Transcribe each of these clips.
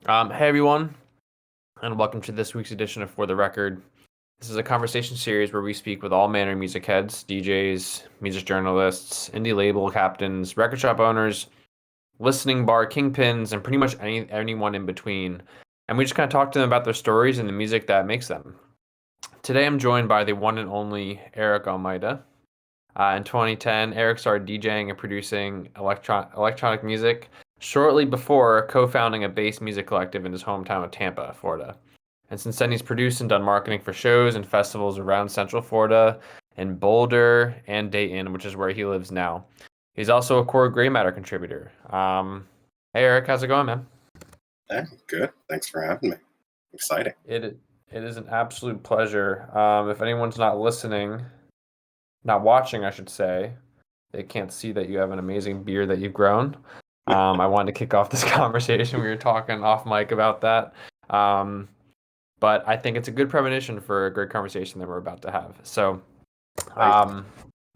Hey everyone, and welcome to this week's edition of For the Record. This is a conversation series where we speak with all manner of music heads, DJs, music journalists, indie label captains, record shop owners, listening bar kingpins, and pretty much anyone in between. And we just kind of talk to them about their stories and the music that makes them. Today I'm joined by the one and only Eric Almeida. In 2010, Eric started DJing and producing electronic music shortly before co-founding a bass music collective in his hometown of Tampa, Florida. And since then, he's produced and done marketing for shows and festivals around Central Florida in Boulder and Dayton, which is where he lives now. He's also a core Gray Matter contributor. Hey Eric, how's it going, man? Hey, good. Thanks for having me. Exciting. It is an absolute pleasure. If anyone's not listening, not watching, I should say, they can't see that you have an amazing beard that you've grown. I wanted to kick off this conversation. We were talking off mic about that. But I think it's a good premonition for a great conversation that we're about to have. So,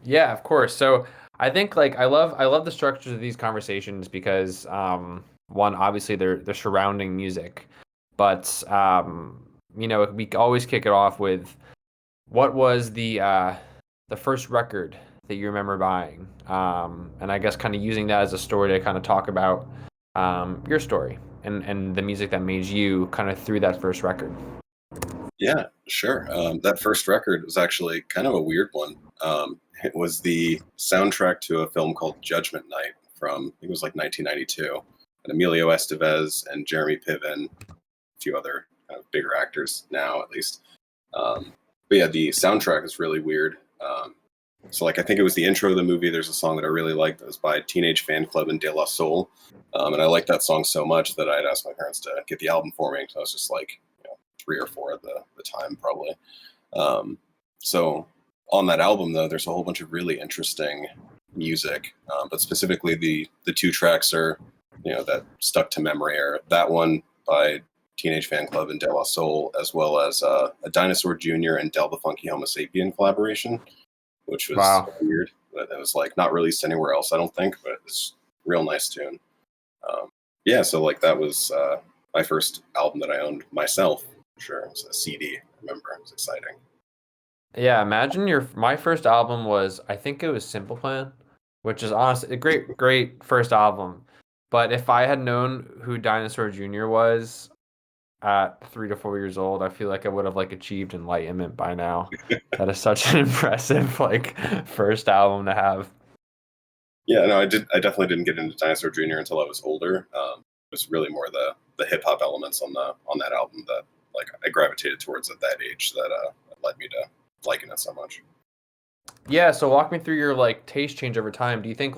yeah, of course. So I think I love the structures of these conversations because one, obviously they're surrounding music, but we always kick it off with what was the first record that you remember buying, and I guess kind of using that as a story to kind of talk about your story and the music that made you kind of through that first record. Yeah, sure. That first record was actually kind of a weird one. It was the soundtrack to a film called Judgement Night from, I think it was like 1992. And Emilio Estevez and Jeremy Piven, a few other kind of bigger actors now, at least. But yeah, the soundtrack is really weird. So I think it was the intro of the movie. There's a song that I really liked that was by Teenage Fanclub and De La Soul. And I liked that song so much that I had asked my parents to get the album for me. So I was just like 3 or 4 at the time, probably. So on that album, though, there's a whole bunch of really interesting music. But specifically, the 2 tracks are, that stuck to memory are that one by Teenage Fanclub and De La Soul, as well as a Dinosaur Jr. and Del the Funky Homosapien collaboration, which was weird. But it was not released anywhere else, I don't think, but it's a real nice tune. So that was my first album that I owned myself. Sure, it was a CD. I remember it was exciting. Yeah, imagine my first album was, I think it was Simple Plan, which is honestly a great first album. But if I had known who Dinosaur Jr. was at 3 to 4 years old, I feel like I would have achieved enlightenment by now. That is such an impressive first album to have. Yeah, no, I definitely didn't get into Dinosaur Jr. until I was older. It was really more the hip hop elements on that album that I gravitated towards at that age that led me to liking it so much. Yeah, so walk me through your taste change over time. Do you think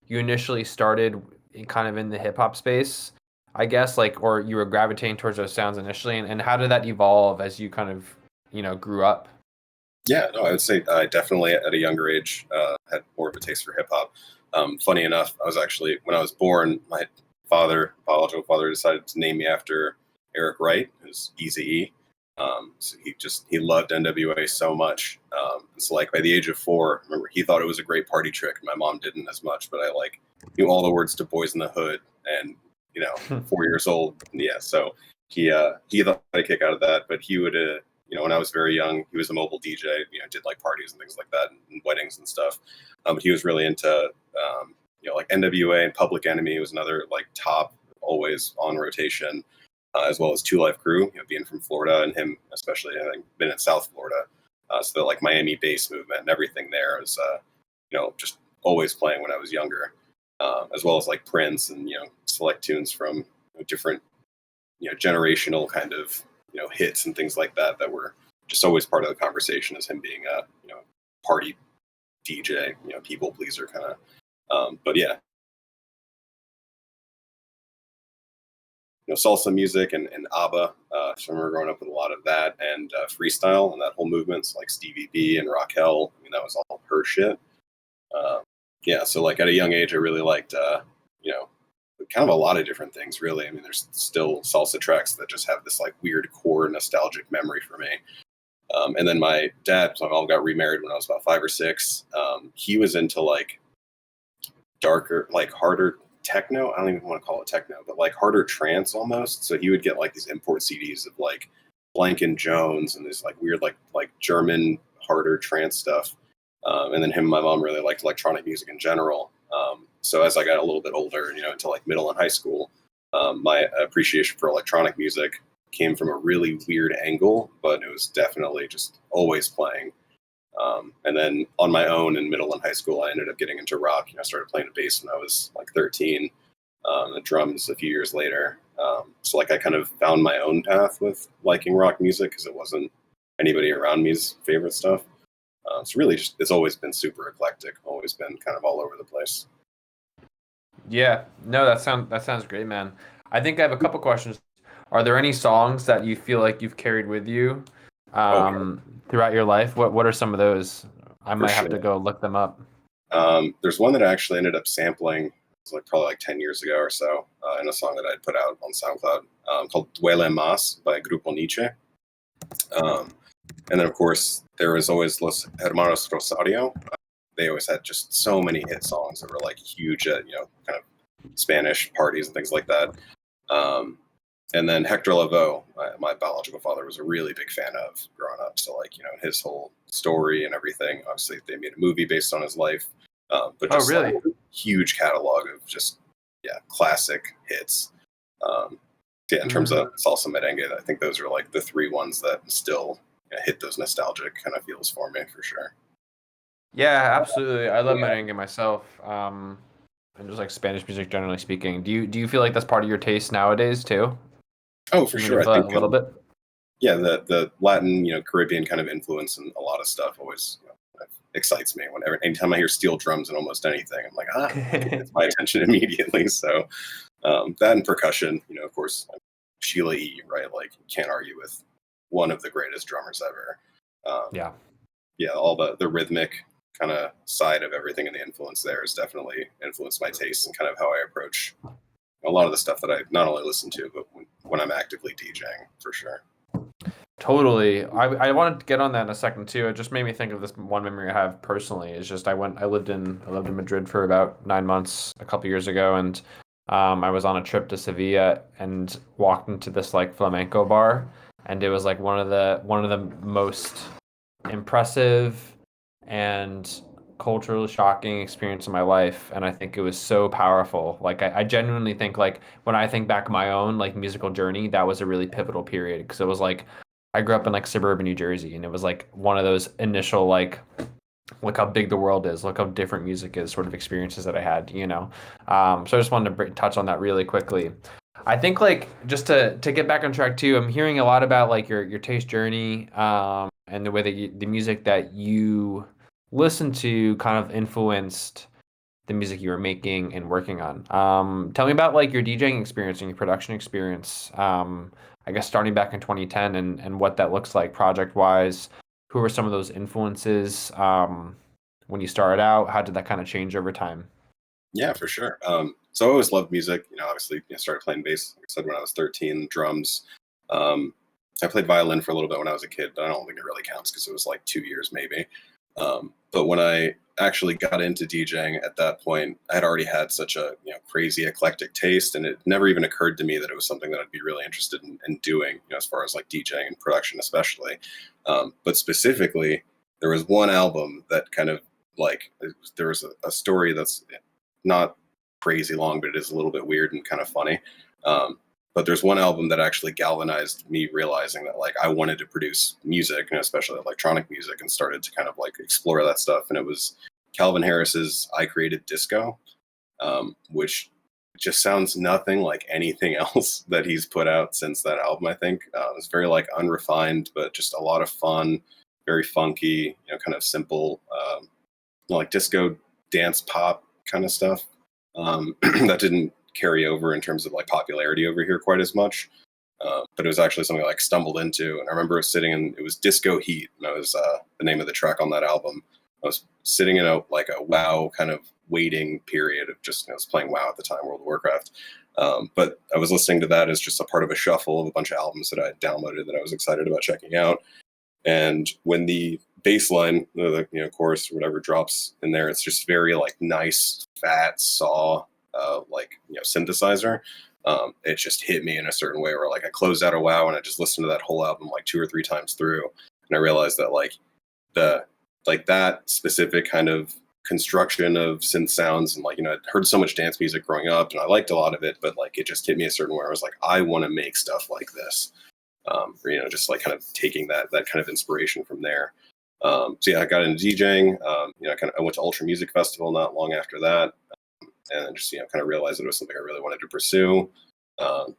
you initially started kind of in the hip hop space, I guess, or you were gravitating towards those sounds initially, and how did that evolve as you kind of grew up? Yeah, no, I would say I definitely at a younger age had more of a taste for hip hop. Funny enough, I was actually, when I was born, my biological father, decided to name me after Eric Wright, who's Eazy E. So he loved NWA so much. It's by the age of 4, remember, he thought it was a great party trick. My mom didn't as much, but I knew all the words to Boys in the Hood, and 4 years old. Yeah, so he thought a kick out of that, but he would when I was very young, he was a mobile DJ, did parties and things like that and weddings and stuff. But he was really into NWA, and Public Enemy was another top, always on rotation. As well as 2 Live Crew, being from Florida, and him especially having been in South Florida. So the Miami bass movement and everything there was, just always playing when I was younger, as well as Prince and, select tunes from different, generational kind of, hits and things like that were just always part of the conversation as him being a, party DJ, people pleaser kind of. But yeah. Salsa music and ABBA. So I remember growing up with a lot of that, and freestyle and that whole movement, like Stevie B and Rockell. That was all her shit. So at a young age, I really liked, kind of a lot of different things, really. There's still salsa tracks that just have this weird core nostalgic memory for me. And then my dad, so I all got remarried when I was about 5 or 6. He was into darker, harder techno. I don't even want to call it techno, but like harder trance almost. So he would get like these import CDs of like Blank and Jones and this like weird like German harder trance stuff. And then him and my mom really liked electronic music in general. So as I got a little bit older, into like middle and high school, my appreciation for electronic music came from a really weird angle, but it was definitely just always playing. And then on my own in middle and high school, I ended up getting into rock. I started playing the bass when I was like 13, the drums a few years later. So like I kind of found my own path with liking rock music because it wasn't anybody around me's favorite stuff. It's really just, it's always been super eclectic, always been kind of all over the place. Yeah, no, that sounds great, man. I think I have a couple questions. Are there any songs that you feel like you've carried with you throughout your life? What are some of those? I might have to go look them up. There's one that I actually ended up sampling. It was like probably like 10 years ago or so, in a song that I'd put out on SoundCloud called Duele Más by Grupo Nietzsche. And then, of course, there was always Los Hermanos Rosario. They always had just so many hit songs that were like huge at, kind of Spanish parties and things like that. And then Hector Lavoe, my biological father, was a really big fan of growing up. So like, his whole story and everything, obviously they made a movie based on his life. But just really? like, a huge catalog of just, classic hits. In terms of salsa merengue, I think those are like the three ones that still hit those nostalgic kind of feels for me for sure. Yeah, absolutely. I love merengue myself. And just like Spanish music, generally speaking. Do you feel like that's part of your taste nowadays too? Oh, for sure. I think a little bit. Yeah, the Latin, Caribbean kind of influence and a lot of stuff always excites me. Anytime I hear steel drums and almost anything, I'm like, it's my attention immediately. So that and percussion, of course, Sheila E, right? Like, you can't argue with one of the greatest drummers ever. All the rhythmic kind of side of everything and the influence there has definitely influenced my taste and kind of how I approach a lot of the stuff that I not only listen to, but when I'm actively DJing, for sure. Totally. I wanted to get on that in a second too. It just made me think of this one memory I have personally. It's just I lived in Madrid for about 9 months a couple years ago, and I was on a trip to Sevilla and walked into this like flamenco bar, and it was like one of the most impressive and culturally shocking experience of my life, and I think it was so powerful. Like I genuinely think like when I think back my own like musical journey, that was a really pivotal period because it was like I grew up in like suburban New Jersey, and it was like one of those initial like look how big the world is, look how different music is sort of experiences that I had, So I just wanted to touch on that really quickly. I think like just to get back on track too, I'm hearing a lot about like your taste journey, and the way that the music that you listen to kind of influenced the music you were making and working on. Tell me about like your DJing experience and your production experience. I guess starting back in 2010 and what that looks like project wise. Who were some of those influences when you started out? How did that kind of change over time? Yeah, for sure. So I always loved music. Obviously, started playing bass, like I said, when I was 13, drums. I played violin for a little bit when I was a kid, but I don't think it really counts because it was like 2 years maybe. But when I actually got into DJing at that point, I had already had such a crazy eclectic taste, and it never even occurred to me that it was something that I'd be really interested in doing, as far as like DJing and production especially. But specifically, there was one album that kind of like there was a story that's not crazy long, but it is a little bit weird and kind of funny. But there's one album that actually galvanized me realizing that like I wanted to produce music, and especially electronic music, and started to kind of like explore that stuff. And it was Calvin Harris's I Created Disco, which just sounds nothing like anything else that he's put out since that album, I think. It's very like unrefined, but just a lot of fun, very funky, kind of simple, like disco dance pop kind of stuff. That didn't carry over in terms of like popularity over here quite as much. But it was actually something I like stumbled into. And I remember sitting in, it was Disco Heat. And it was the name of the track on that album. I was sitting in a WoW kind of waiting period of just, I was playing WoW at the time, World of Warcraft. But I was listening to that as just a part of a shuffle of a bunch of albums that I had downloaded that I was excited about checking out. And when the bass line, the chorus or whatever drops in there, it's just very like nice, fat, saw, like synthesizer, it just hit me in a certain way where like I closed out a WoW and I just listened to that whole album like 2 or 3 times through, and I realized that like that specific kind of construction of synth sounds, and like I'd heard so much dance music growing up and I liked a lot of it, but like it just hit me a certain way where I was like, I want to make stuff like this. Or, just like kind of taking that kind of inspiration from there. So yeah, I got into DJing. I went to Ultra Music Festival not long after that, and just kind of realized it was something I really wanted to pursue.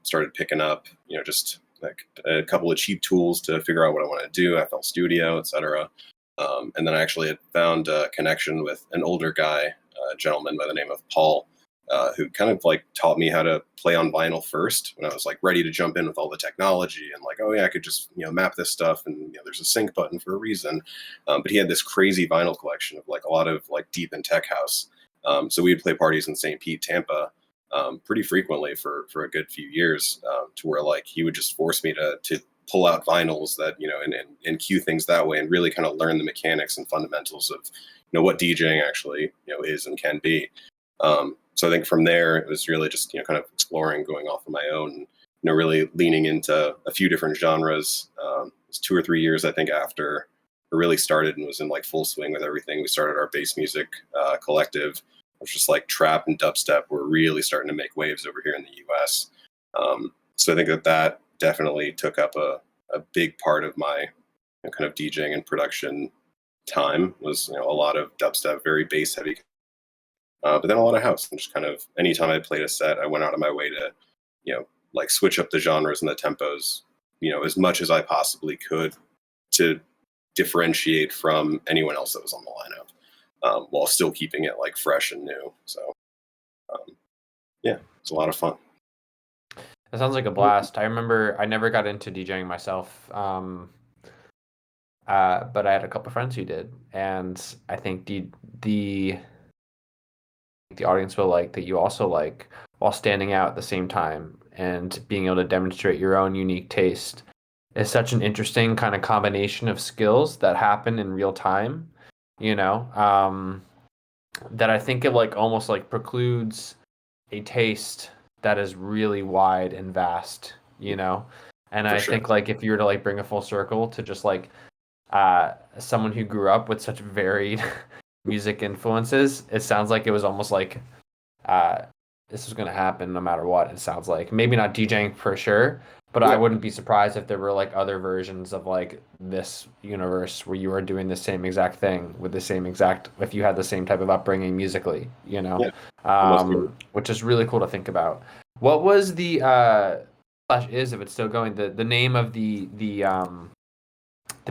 Started picking up just like a couple of cheap tools to figure out what I wanted to do, FL Studio, etc. And then I actually had found a connection with an older guy, a gentleman by the name of Paul, who kind of like taught me how to play on vinyl first when I was like ready to jump in with all the technology and like, oh yeah, I could just map this stuff, and there's a sync button for a reason. But he had this crazy vinyl collection of like a lot of like deep and tech house. So we'd play parties in St. Pete, Tampa, pretty frequently for a good few years, to where like he would just force me to pull out vinyls that and cue things that way and really kind of learn the mechanics and fundamentals of what DJing actually is and can be. So I think from there it was really just kind of exploring, going off on my own, really leaning into a few different genres. It was 2 or 3 years I think after I really started and was in like full swing with everything. We started our bass music collective, which was just like trap and dubstep were really starting to make waves over here in the US. So I think that definitely took up a big part of my kind of DJing and production time. Was a lot of dubstep, very bass heavy, but then a lot of house, and just kind of anytime I played a set, I went out of my way to like switch up the genres and the tempos as much as I possibly could to differentiate from anyone else that was on the lineup, while still keeping it like fresh and new. So yeah, it's a lot of fun. That sounds like a blast. I remember I never got into DJing myself, but I had a couple friends who did, and I think the audience will like that you also like, while standing out at the same time and being able to demonstrate your own unique taste, is such an interesting kind of combination of skills that happen in real time, that I think it like almost like precludes a taste that is really wide and vast, and For I sure. think like if you were to like bring a full circle to just like someone who grew up with such varied music influences, it sounds like it was almost like this was going to happen no matter what. It sounds like maybe not DJing for sure, but I wouldn't be surprised if there were like other versions of like this universe where you were doing the same exact thing with the same exact, if you had the same type of upbringing musically, which is really cool to think about. What was the slash is, if it's still going, the name of the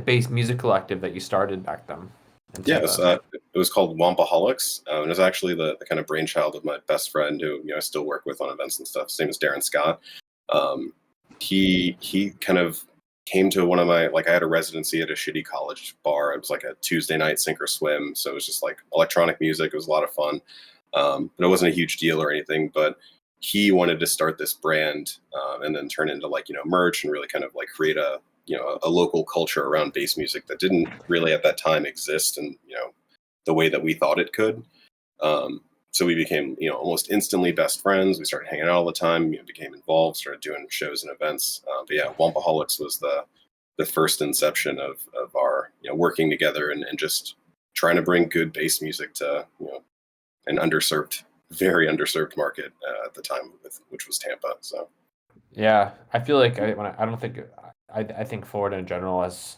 bass music collective that you started back then? Yeah, it was called Wompaholics, and it was actually the kind of brainchild of my best friend, who I still work with on events and stuff. His name is Darren Scott. He kind of came to one of my, like, I had a residency at a shitty college bar. It was like a Tuesday night sink or swim, so it was just like electronic music. It was a lot of fun, but it wasn't a huge deal or anything. But he wanted to start this brand, and then turn into like merch and really kind of like create a local culture around bass music that didn't really at that time exist in the way that we thought it could. So we became almost instantly best friends. We started hanging out all the time. Became involved, started doing shows and events. But yeah, Wompaholics was the first inception of our working together and just trying to bring good bass music to an very underserved market at the time, which was Tampa. So yeah, I feel like I think Florida in general, as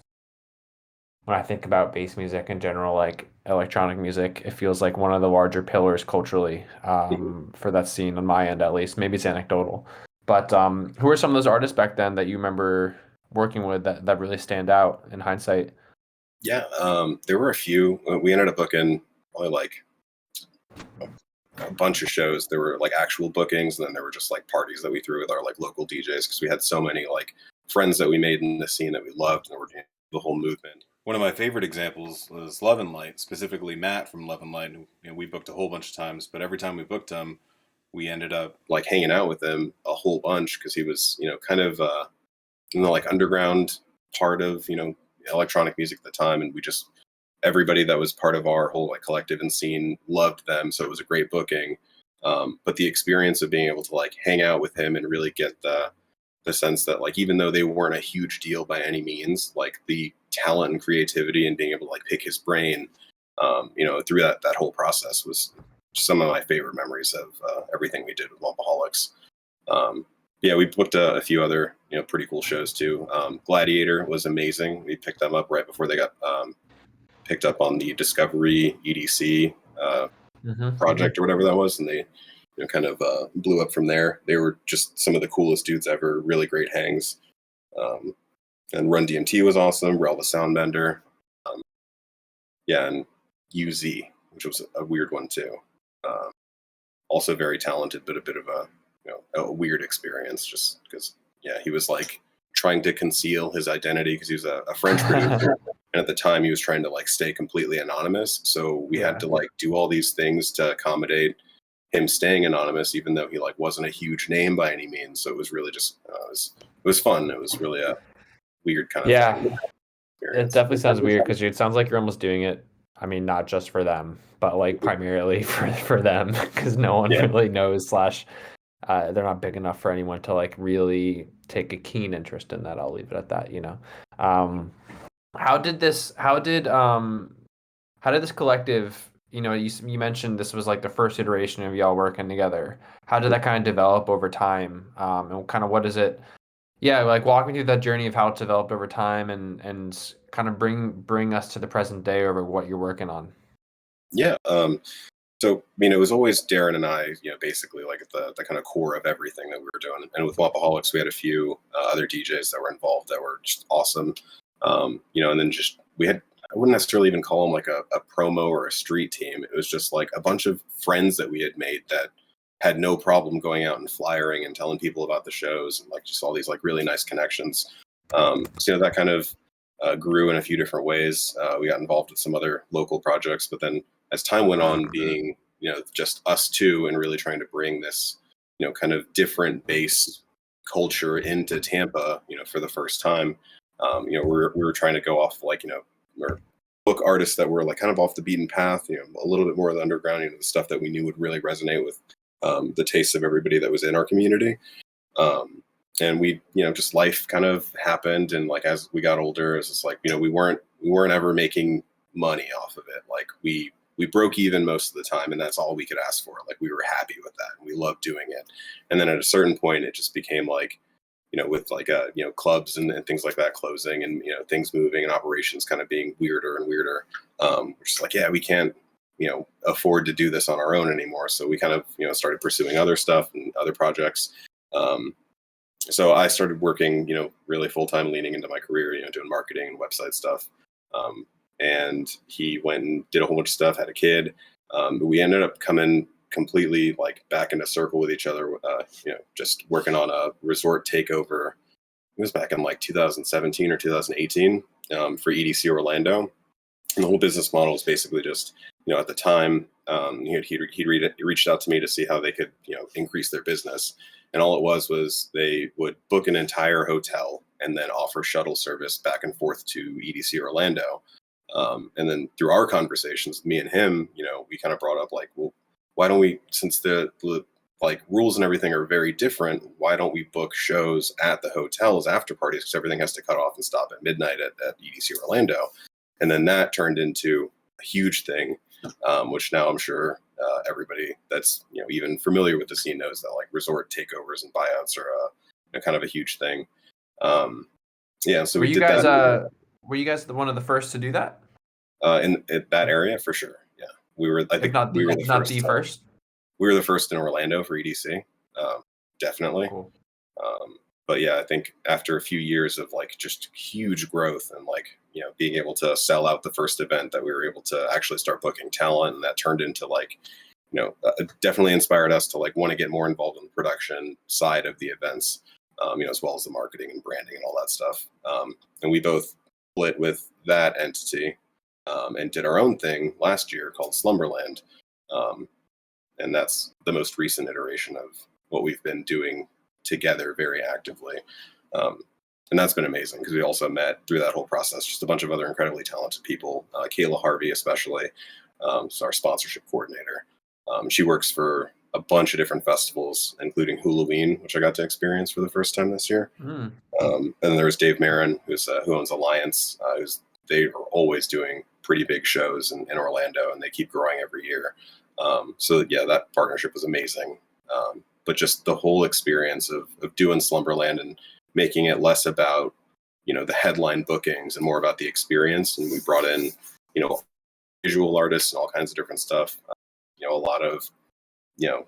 when I think about bass music in general, like electronic music, it feels like one of the larger pillars culturally, for that scene on my end at least. Maybe it's anecdotal, but who are some of those artists back then that you remember working with that really stand out in hindsight? Yeah, there were a few. We ended up booking probably like a bunch of shows. There were like actual bookings, and then there were just like parties that we threw with our like local DJs, because we had so many like friends that we made in the scene that we loved, and were the whole movement. One of my favorite examples was Love and Light, specifically Matt from Love and Light. We booked a whole bunch of times, but every time we booked him, we ended up like hanging out with him a whole bunch, because he was kind of in the like underground part of electronic music at the time, and we just, everybody that was part of our whole like collective and scene loved them, so it was a great booking. But the experience of being able to like hang out with him and really get the sense that like even though they weren't a huge deal by any means, like the talent and creativity and being able to like pick his brain, through that whole process was some of my favorite memories of everything we did with Wompaholics. Yeah, we booked a few other pretty cool shows too. Gladiator was amazing. We picked them up right before they got picked up on the Discovery EDC project or whatever that was, and they kind of blew up from there. They were just some of the coolest dudes ever. Really great hangs. And Run DMT was awesome. Rel the Soundbender. And Eazy, which was a weird one too. Also very talented, but a bit of a weird experience, just because he was like trying to conceal his identity because he was a French producer, and at the time he was trying to like stay completely anonymous. So we had to like do all these things to accommodate him staying anonymous, even though he like wasn't a huge name by any means. So it was really just it was fun. It was really a weird kind of thing. It definitely sounds weird because it sounds like you're almost doing it. I mean, not just for them, but like primarily for them, because no one really knows. They're not big enough for anyone to like really take a keen interest in that. I'll leave it at that. How did this collective? You mentioned this was like the first iteration of y'all working together. How did that kind of develop over time? And kind of what is it? Yeah, like walk me through that journey of how it developed over time and kind of bring us to the present day over what you're working on. Yeah. So, it was always Darren and I, basically like at the kind of core of everything that we were doing. And with Wompaholics, we had a few other DJs that were involved that were just awesome. And then just I wouldn't necessarily even call them like a promo or a street team. It was just like a bunch of friends that we had made that had no problem going out and flyering and telling people about the shows and like just all these like really nice connections. So that kind of grew in a few different ways. We got involved with some other local projects, but then as time went on, being just us two and really trying to bring this kind of different bass culture into Tampa, for the first time. We were trying to go off like or book artists that were like kind of off the beaten path, a little bit more of the underground, the stuff that we knew would really resonate with the tastes of everybody that was in our community. And we, just life kind of happened, and like as we got older, it's just like we weren't ever making money off of it. Like we broke even most of the time, and that's all we could ask for. Like we were happy with that, and we loved doing it. And then at a certain point, it just became like, with like clubs and things like that closing, and things moving and operations kind of being weirder and weirder. We're just like, we can't afford to do this on our own anymore. So we kind of started pursuing other stuff and other projects. So I started working really full-time, leaning into my career, doing marketing and website stuff. And he went and did a whole bunch of stuff, had a kid. But we ended up coming completely like back in a circle with each other, just working on a resort takeover. It was back in like 2017 or 2018 for EDC Orlando. And the whole business model was basically just, at the time, he reached out to me to see how they could, increase their business. And all it was they would book an entire hotel and then offer shuttle service back and forth to EDC Orlando. And then through our conversations, me and him, we kind of brought up like, well, why don't we, since the like rules and everything are very different, why don't we book shows at the hotels after parties? Because everything has to cut off and stop at midnight at EDC Orlando. And then that turned into a huge thing, which now I'm sure everybody that's even familiar with the scene knows that like resort takeovers and buyouts are kind of a huge thing. So were you guys that. Were you guys one of the first to do that? In that area for sure. Yeah, we were. I think we were the first. We were the first in Orlando for EDC. Definitely. Cool. But yeah, I think after a few years of like just huge growth and like, being able to sell out the first event, that we were able to actually start booking talent, and that turned into like, definitely inspired us to like want to get more involved in the production side of the events, as well as the marketing and branding and all that stuff. And we both split with that entity and did our own thing last year called Slumberland. And that's the most recent iteration of what we've been doing together very actively. And that's been amazing because we also met through that whole process just a bunch of other incredibly talented people. Kayla Harvey, especially, is our sponsorship coordinator. She works for a bunch of different festivals, including Halloween, which I got to experience for the first time this year. Mm. And then there's Dave Marin, who owns Alliance, they are always doing pretty big shows in Orlando, and they keep growing every year. So yeah, that partnership was amazing. But just the whole experience of doing Slumberland and making it less about, the headline bookings and more about the experience. And we brought in, visual artists and all kinds of different stuff. A lot of,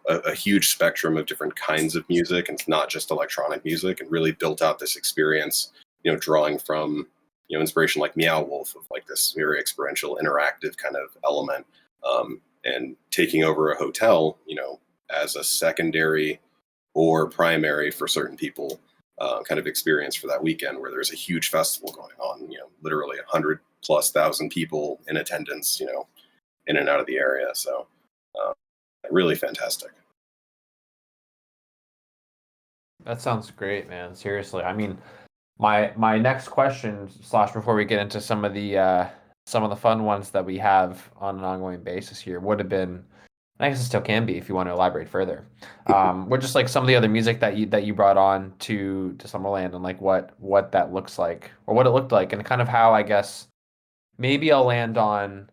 a huge spectrum of different kinds of music, and it's not just electronic music, and really built out this experience, drawing from, inspiration like Meow Wolf, of like this very experiential, interactive kind of element, and taking over a hotel, as a secondary or primary for certain people, kind of experience for that weekend, where there's a huge festival going on, literally 100,000+ people in attendance, in and out of the area. So really fantastic. That sounds great, man. Seriously. I mean, my next question slash before we get into some of the fun ones that we have on an ongoing basis here would have been, I guess it still can be if you want to elaborate further. What just like some of the other music that you brought on to Summerland, and like what that looks like, or what it looked like, and kind of how, I guess maybe I'll land on,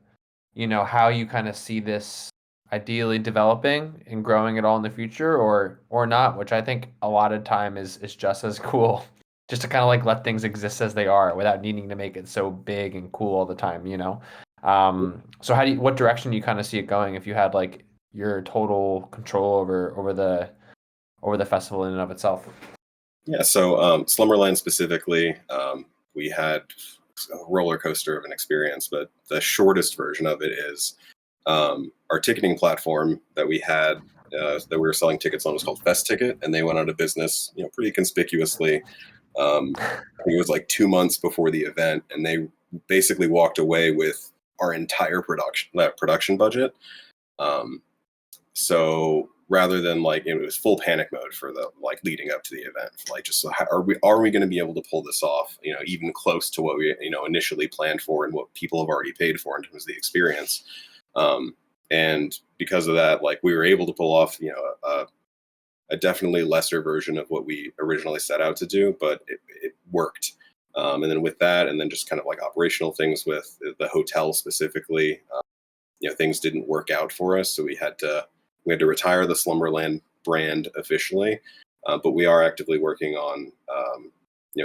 how you kind of see this ideally developing and growing it all in the future, or not, which I think a lot of time is just as cool. Just to kind of like let things exist as they are without needing to make it so big and cool all the time, So what direction do you kind of see it going if you had like your total control over the festival in and of itself? Yeah, so Slumberland specifically, we had a roller coaster of an experience, but the shortest version of it is our ticketing platform that we had, that we were selling tickets on, was called Fest Ticket, and they went out of business, pretty conspicuously. I think it was like 2 months before the event, and they basically walked away with our entire production budget. So rather than like, it was full panic mode for the like leading up to the event, like just how, are we going to be able to pull this off? Even close to what we initially planned for and what people have already paid for in terms of the experience. And because of that, like we were able to pull off a definitely lesser version of what we originally set out to do, but it worked. And then with that, and then just kind of like operational things with the hotel specifically, things didn't work out for us, so we had to retire the Slumberland brand officially. But we are actively working on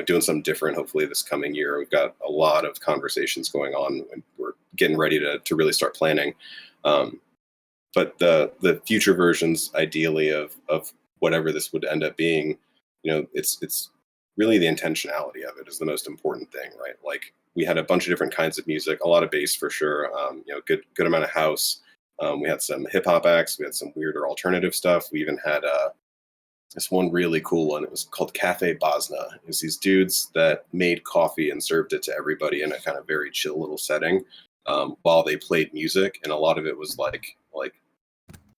doing something different. Hopefully this coming year, we've got a lot of conversations going on, and we're getting ready to really start planning. But the future versions, ideally, of whatever this would end up being, it's really the intentionality of it is the most important thing, right? Like we had a bunch of different kinds of music, a lot of bass for sure, good amount of house. We had some hip hop acts, we had some weirder alternative stuff. We even had this one really cool one. It was called Cafe Bosna. It was these dudes that made coffee and served it to everybody in a kind of very chill little setting, while they played music, and a lot of it was like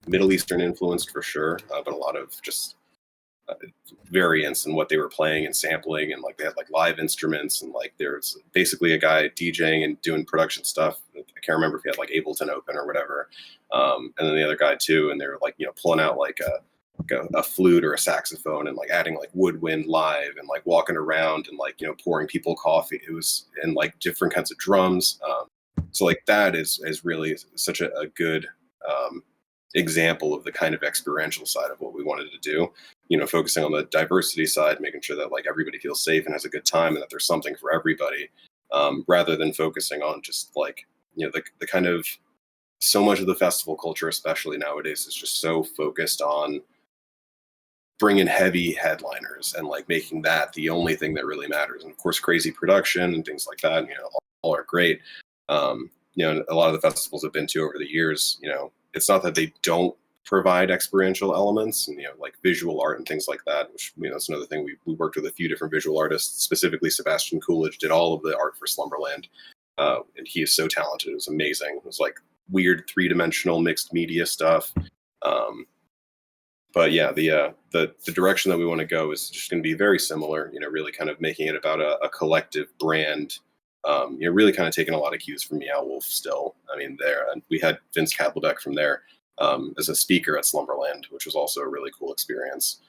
Middle Eastern influenced for sure, but a lot of just variants in what they were playing and sampling, and like they had like live instruments, and like there's basically a guy DJing and doing production stuff. I can't remember if he had like Ableton open or whatever, and then the other guy too, and they were like pulling out like a flute or a saxophone and like adding like woodwind live, and like walking around and like pouring people coffee. It was, and like different kinds of drums. So like that is really such a good example of the kind of experiential side of what we wanted to do, focusing on the diversity side, making sure that like everybody feels safe and has a good time, and that there's something for everybody, rather than focusing on just like, the kind of, so much of the festival culture, especially nowadays, is just so focused on bringing heavy headliners and like making that the only thing that really matters. And of course, crazy production and things like that, all are great. A lot of the festivals I've been to over the years, it's not that they don't provide experiential elements and like visual art and things like that, which that's another thing. We worked with a few different visual artists. Specifically Sebastian Coolidge did all of the art for Slumberland, and he is so talented. It was amazing. It was like weird 3-dimensional mixed media stuff. But yeah, the direction that we want to go is just going to be very similar, really kind of making it about a collective brand. Really kind of taking a lot of cues from Meow Wolf still. I mean, we had Vince Kabelbeck from there. as a speaker at Slumberland, which was also a really cool experience.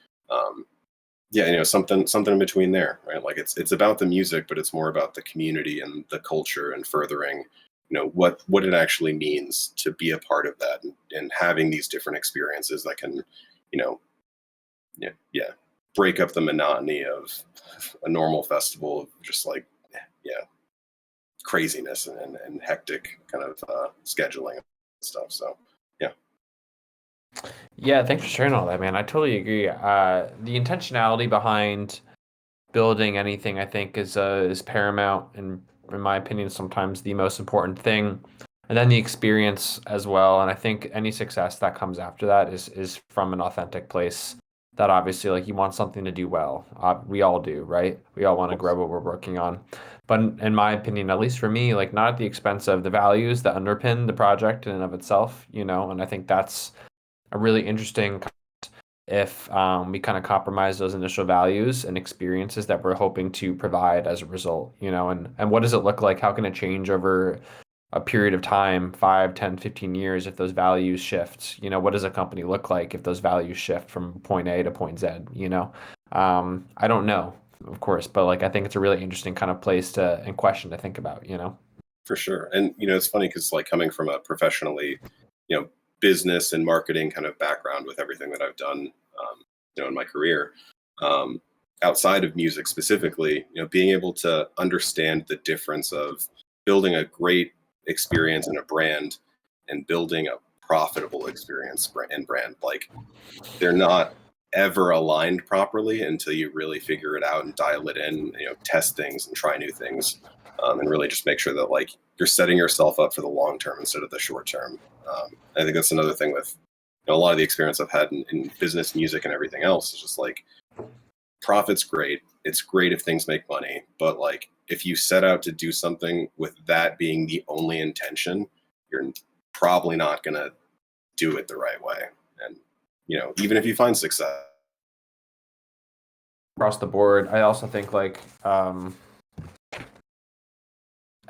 Yeah, something in between there, right? Like it's about the music, but it's more about the community and the culture and furthering, what it actually means to be a part of that, and having these different experiences that can, yeah, break up the monotony of a normal festival of just like, yeah, craziness and hectic kind of scheduling and stuff. So yeah. Yeah, thanks for sharing all that, man. I totally agree. The intentionality behind building anything, I think, is paramount, and in my opinion, sometimes the most important thing. And then the experience as well. And I think any success that comes after that is from an authentic place. That obviously, like, you want something to do well. We all do, right? We all want to grow what we're working on. But in my opinion, at least for me, like, not at the expense of the values that underpin the project in and of itself, And I think that's a really interesting, if we kind of compromise those initial values and experiences that we're hoping to provide as a result, and what does it look like? How can it change over a period of time, 5, 10, 15 years, if those values shift? What does a company look like if those values shift from point A to point Z? I don't know, of course, but like, I think it's a really interesting kind of place and question to think about. For sure. And it's funny because like coming from a professionally, business and marketing kind of background with everything that I've done, in my career, outside of music specifically, being able to understand the difference of building a great experience and a brand and building a profitable experience and brand, like they're not ever aligned properly until you really figure it out and dial it in, test things and try new things, and really just make sure that like you're setting yourself up for the long term instead of the short term. I think that's another thing with a lot of the experience I've had in business, music, and everything else is just like profit's great. It's great if things make money, but like if you set out to do something with that being the only intention, you're probably not going to do it the right way. And even if you find success Across the board, I also think like I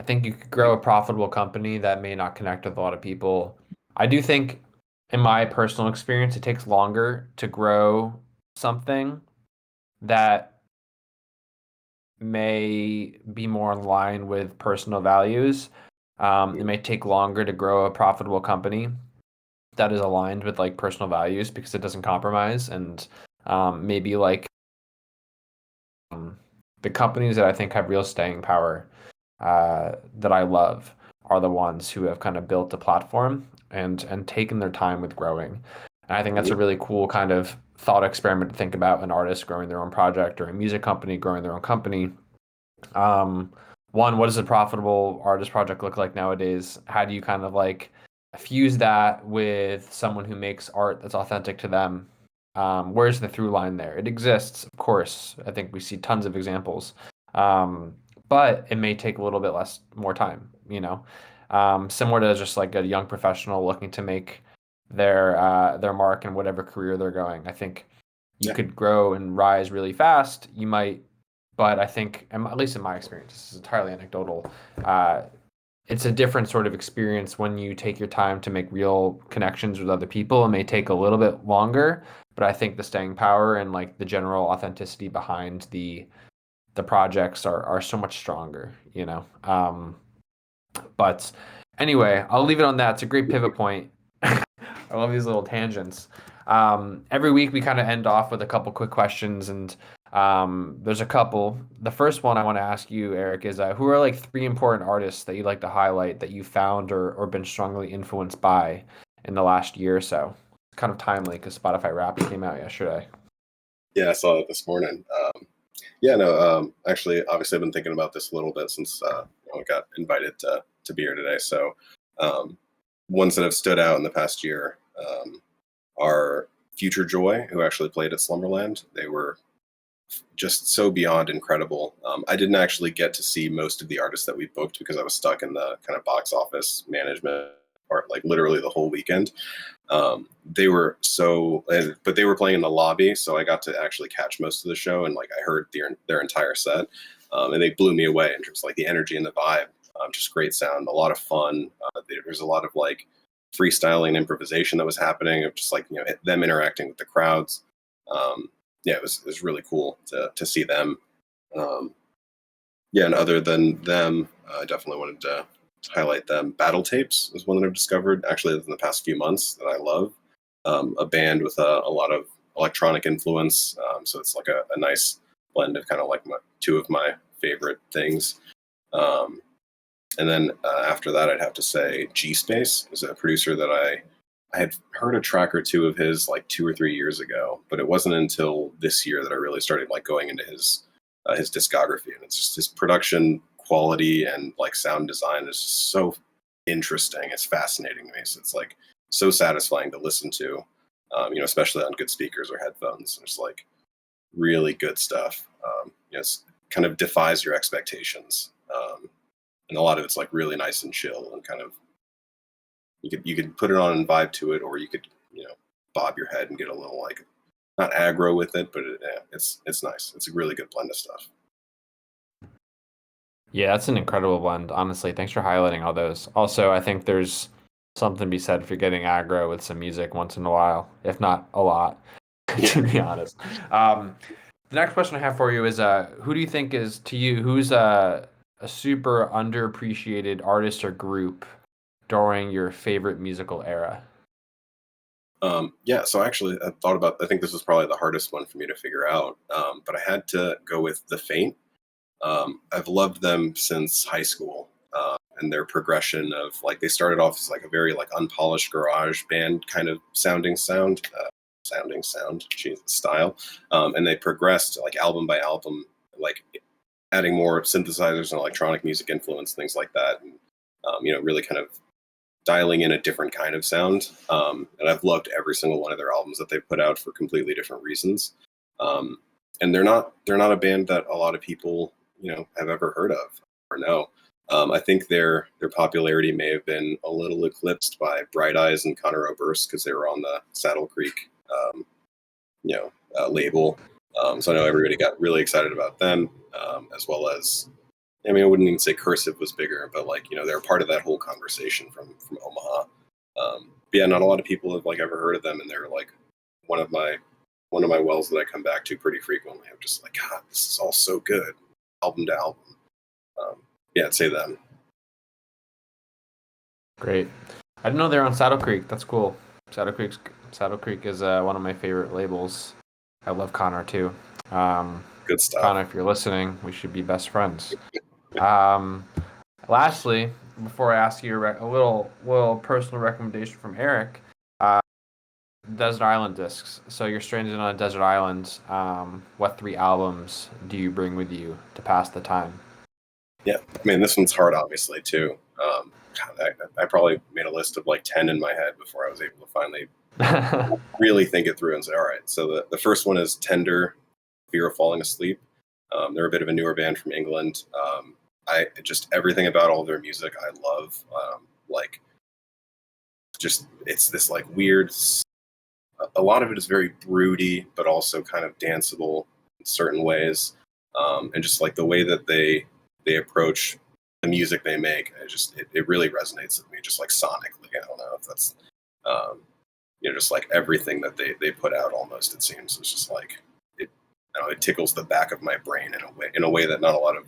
think you could grow a profitable company that may not connect with a lot of people. I do think, in my personal experience, it takes longer to grow something that may be more in line with personal values. It may take longer to grow a profitable company that is aligned with like personal values because it doesn't compromise, and maybe like the companies that I think have real staying power, that I love, are the ones who have kind of built a platform and taken their time with growing. And I think that's a really cool kind of thought experiment to think about: an artist growing their own project or a music company growing their own company. One, what does a profitable artist project look like nowadays? How do you kind of like fuse that with someone who makes art that's authentic to them? Where's the through line there? It exists, of course. I think we see tons of examples. But it may take a little bit more time, similar to just like a young professional looking to make their mark in whatever career they're going. I think you could grow and rise really fast. You might, but I think, at least in my experience, this is entirely anecdotal. It's a different sort of experience when you take your time to make real connections with other people. It may take a little bit longer, but I think the staying power and like the general authenticity behind the projects are so much stronger, But anyway, I'll leave it on that. It's a great pivot point. I love these little tangents. Every week we kind of end off with a couple quick questions, and there's a couple. The first one I want to ask you, Eric, is who are like 3 important artists that you'd like to highlight that you found or been strongly influenced by in the last year or so? It's kind of timely because Spotify Wrapped came out yesterday. Yeah, I saw it this morning. Actually, obviously, I've been thinking about this a little bit since I got invited to be here today. So, ones that have stood out in the past year are Future Joy, who actually played at Slumberland. They were just so beyond incredible. I didn't actually get to see most of the artists that we booked because I was stuck in the kind of box office management part, like literally the whole weekend. They were but they were playing in the lobby, so I got to actually catch most of the show, and like I heard their entire set, and they blew me away in terms of like the energy and the vibe. Just great sound, a lot of fun. There's a lot of like freestyling and improvisation that was happening, of just like, them interacting with the crowds. Yeah, it was really cool to see them. Yeah, and other than them, I definitely wanted to highlight them. Battle Tapes is one that I've discovered actually in the past few months that I love. A band with a lot of electronic influence, so it's like a nice blend of kind of like two of my favorite things. And then after that, I'd have to say G Space is a producer that I had heard a track or two of his like 2 or 3 years ago, but it wasn't until this year that I really started like going into his discography, and it's just his production quality and like sound design is just so interesting. It's fascinating to me. So it's like so satisfying to listen to, especially on good speakers or headphones. There's like really good stuff. It's kind of defies your expectations. And a lot of it's like really nice and chill and kind of you could put it on and vibe to it, or you could bob your head and get a little like not aggro with it, but it's nice. It's a really good blend of stuff. Yeah, that's an incredible blend. Honestly, thanks for highlighting all those. Also, I think there's something to be said for getting aggro with some music once in a while, if not a lot, to be honest. The next question I have for you is, who do you think is, to you, who's a super underappreciated artist or group during your favorite musical era? Yeah, so actually, I think this was probably the hardest one for me to figure out, but I had to go with The Faint. I've loved them since high school, and their progression of like they started off as like a very like unpolished garage band kind of sounding style, and they progressed like album by album, like adding more synthesizers and electronic music influence, things like that, and really kind of dialing in a different kind of sound. And I've loved every single one of their albums that they've put out for completely different reasons. And they're not a band that a lot of people have ever heard of or know. I think their popularity may have been a little eclipsed by Bright Eyes and Conor Oberst because they were on the Saddle Creek label. So I know everybody got really excited about them, as well as, I mean, I wouldn't even say Cursive was bigger, but like, they're part of that whole conversation from Omaha. But yeah, not a lot of people have like ever heard of them, and they're like one of my wells that I come back to pretty frequently. I'm just like, God, this is all so good, album to album. Yeah, I'd say them. Great. I didn't know they're on Saddle Creek. That's cool. Saddle Creek is one of my favorite labels. I love Connor too. Good stuff. Connor, if you're listening, we should be best friends. Lastly, before I ask you a little personal recommendation from Eric, Desert Island discs. So you're stranded on a desert island. What 3 albums do you bring with you to pass the time? Yeah, I mean, this one's hard, obviously, too. I probably made a list of like 10 in my head before I was able to finally really think it through and say, all right. So the first one is Tender, Fear of Falling Asleep. They're a bit of a newer band from England. I just everything about all their music I love. Like, just it's this like weird. A lot of it is very broody, but also kind of danceable in certain ways, and just like the way that they approach the music they make, it really resonates with me, just like sonically. I don't know if that's just like everything that they put out. Almost it seems it's just like it. It tickles the back of my brain in a way that not a lot of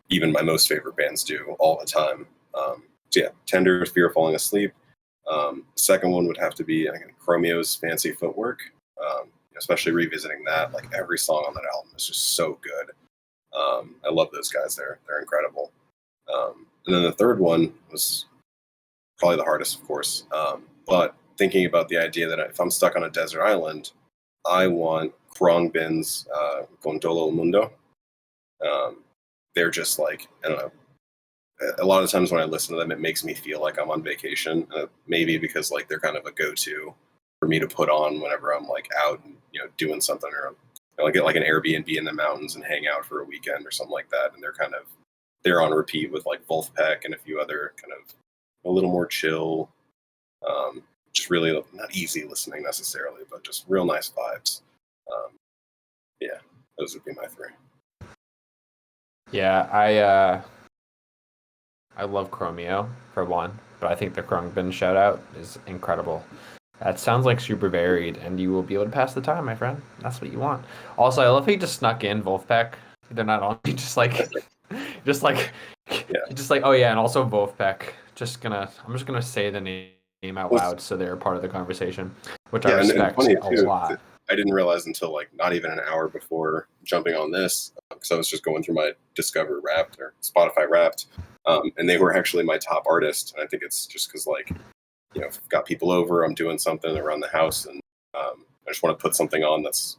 even my most favorite bands do all the time. So yeah, Tender, Fear of Falling Asleep. Second one would have to be Chromeo's Fancy Footwork, especially revisiting that. Like every song on that album is just so good. I love those guys. They're incredible. And then the third one was probably the hardest, of course. But thinking about the idea that if I'm stuck on a desert island, I want Khruangbin's Con Todo el Mundo. They're just like, I don't know. A lot of times when I listen to them, it makes me feel like I'm on vacation. Maybe because like they're kind of a go-to for me to put on whenever I'm like out and doing something, or I'll get like an Airbnb in the mountains and hang out for a weekend or something like that. And they're on repeat with like Wolfpack and a few other kind of a little more chill, just really not easy listening necessarily, but just real nice vibes. Yeah, those would be my 3. Yeah, I love Chromeo for one, but I think the Khruangbin shout out is incredible. That sounds like super varied, and you will be able to pass the time, my friend. That's what you want. Also, I love how you just snuck in Wolfpack. They're not on. You just like, Yeah. just like, oh yeah, and also Wolfpack. I'm just gonna say the name out Well, loud so they're part of the conversation, which I yeah, and respect funny a too. lot. I didn't realize until like not even an hour before jumping on this, because I was just going through my Discover Wrapped or Spotify Wrapped, and they were actually my top artist. And I think it's just because like, if I've got people over, I'm doing something around the house, and I just want to put something on that's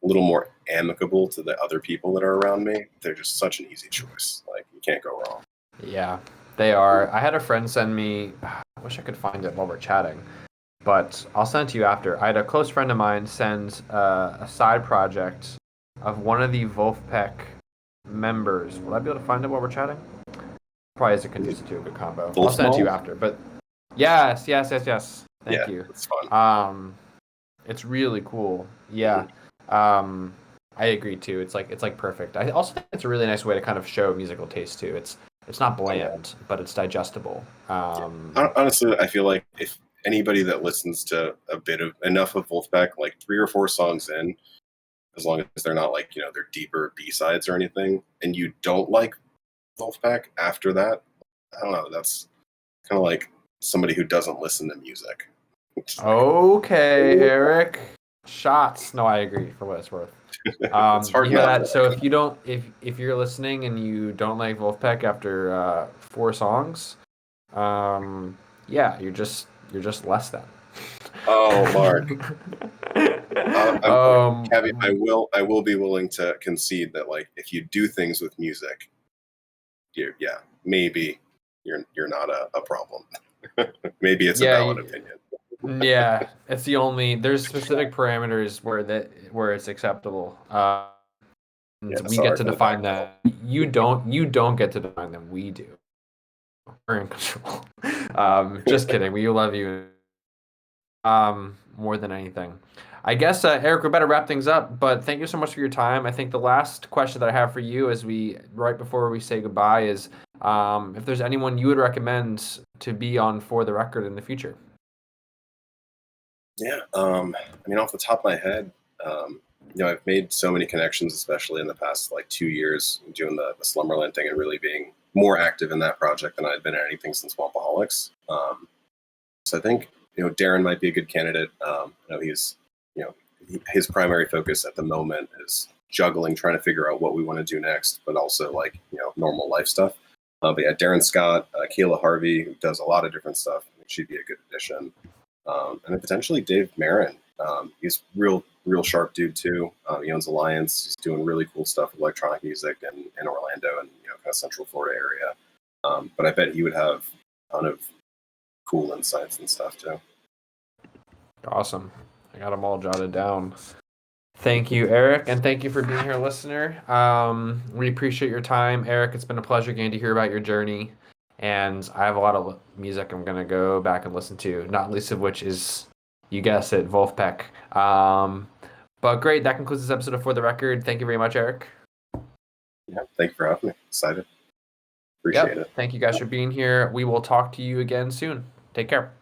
a little more amicable to the other people that are around me. They're just such an easy choice. Like you can't go wrong. Yeah, they are. I had a friend send me. I wish I could find it while we're chatting, but I'll send it to you after. I had a close friend of mine send a side project of one of the Wolfpack members. Will I be able to find it while we're chatting? Probably isn't conducive to a good combo. I'll send it to you after. But yes. Thank you. It's fun. It's really cool. Yeah. I agree too. It's like perfect. I also think it's a really nice way to kind of show musical taste too. It's not bland, but it's digestible. Honestly, I feel like if anybody that listens to enough of Wolfpack, like 3 or 4 songs in, as long as they're not like, they're deeper B-sides or anything, and you don't like Wolfpack after that, I don't know, that's kind of like somebody who doesn't listen to music. Okay, Eric. Shots. No, I agree for what it's worth. It's hard you hear not that? So if you're listening and you don't like Wolfpack after 4 songs, yeah, you're just less than. Oh, Mark. Caveat, I will be willing to concede that like if you do things with music, maybe you're not a problem. Maybe it's a valid opinion. Yeah, it's the only. There's specific parameters where it's acceptable. We get to define that. You don't get to define them. We do. We're in control. Just kidding. We love you. More than anything. I guess Eric, we better wrap things up. But thank you so much for your time. I think the last question that I have for you, right before we say goodbye, is if there's anyone you would recommend to be on For the Record in the future. Yeah, I mean, off the top of my head, I've made so many connections, especially in the past like 2 years, doing the Slumberland thing and really being more active in that project than I've been in anything since Wompaholics. So I think Darren might be a good candidate. He's his primary focus at the moment is juggling, trying to figure out what we want to do next, but also like normal life stuff. But yeah, Darren Scott, Kayla Harvey, who does a lot of different stuff. She'd be a good addition. And then potentially Dave Marin. He's real sharp dude too. He owns Alliance. He's doing really cool stuff with electronic music in Orlando and kind of Central Florida area. But I bet he would have a ton of cool insights and stuff too. Awesome. I got them all jotted down. Thank you, Eric, and thank you for being here, listener. We appreciate your time, Eric. It's been a pleasure getting to hear about your journey. And I have a lot of music I'm going to go back and listen to, not least of which is, you guessed it, Wolfpack. But great, that concludes this episode of For the Record. Thank you very much, Eric. Yeah, thank you for having me. Excited. Appreciate it. Thank you guys for being here. We will talk to you again soon. Take care.